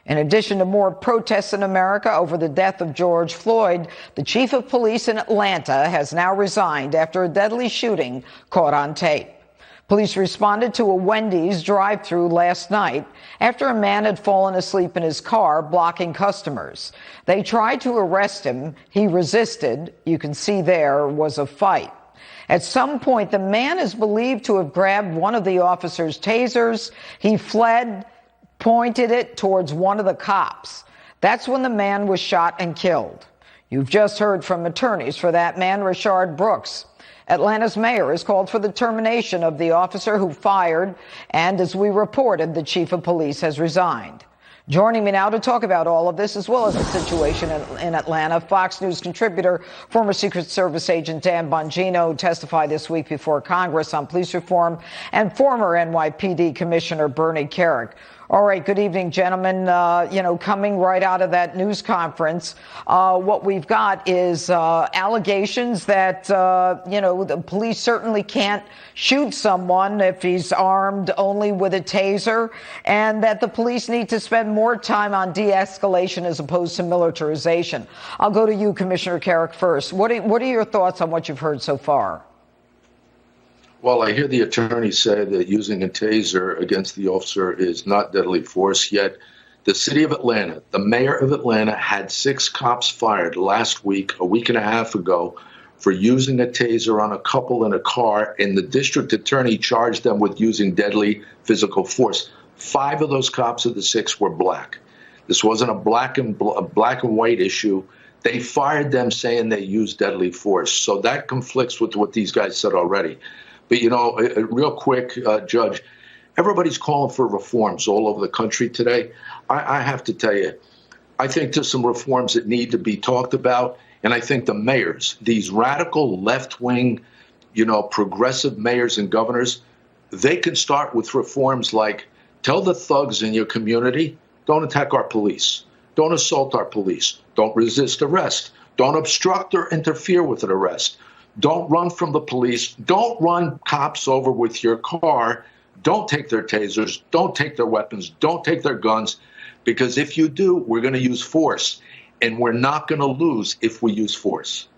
In addition to more protests in America over the death of George Floyd, the chief of police in Atlanta has now resigned after a deadly shooting caught on tape. Police responded to a Wendy's drive-thru last night after a man had fallen asleep in his car, blocking customers. They tried to arrest him. He resisted. You can see there was a fight. At some point, the man is believed to have grabbed one of the officer's tasers. He fled, pointed it towards one of the cops. That's when the man was shot and killed. You've just heard from attorneys for that man, Rayshard Brooks. Atlanta's mayor has called for the termination of the officer who fired, and as we reported, the chief of police has resigned. Joining me now to talk about all of this, as well as the situation in Atlanta, Fox News contributor, former Secret Service agent Dan Bongino testified this week before Congress on police reform, and former NYPD Commissioner Bernie Kerik. All right, good evening, gentlemen. Coming right out of that news conference, what we've got is allegations that, the police certainly can't shoot someone if he's armed only with a taser, and that the police need to spend more time on de-escalation as opposed to militarization. I'll go to you, Commissioner Kerik, first. What are your thoughts on what you've heard so far? Well, I hear the attorney say that using a taser against the officer is not deadly force, yet the city of Atlanta, the mayor of Atlanta, had 6 cops fired last week, a week and a half ago, for using a taser on a couple in a car, and the district attorney charged them with using deadly physical force. 5 of those cops of the 6 were black. This wasn't a black and white issue. They fired them saying they used deadly force. So that conflicts with what these guys said already. But, real quick, Judge, everybody's calling for reforms all over the country today. I have to tell you, I think there's some reforms that need to be talked about. And I think the mayors, these radical left-wing, progressive mayors and governors, they can start with reforms like tell the thugs in your community, don't attack our police, don't assault our police, don't resist arrest, don't obstruct or interfere with an arrest. Don't run from the police. Don't run cops over with your car. Don't take their tasers. Don't take their weapons. Don't take their guns. Because if you do, we're going to use force. And we're not going to lose if we use force.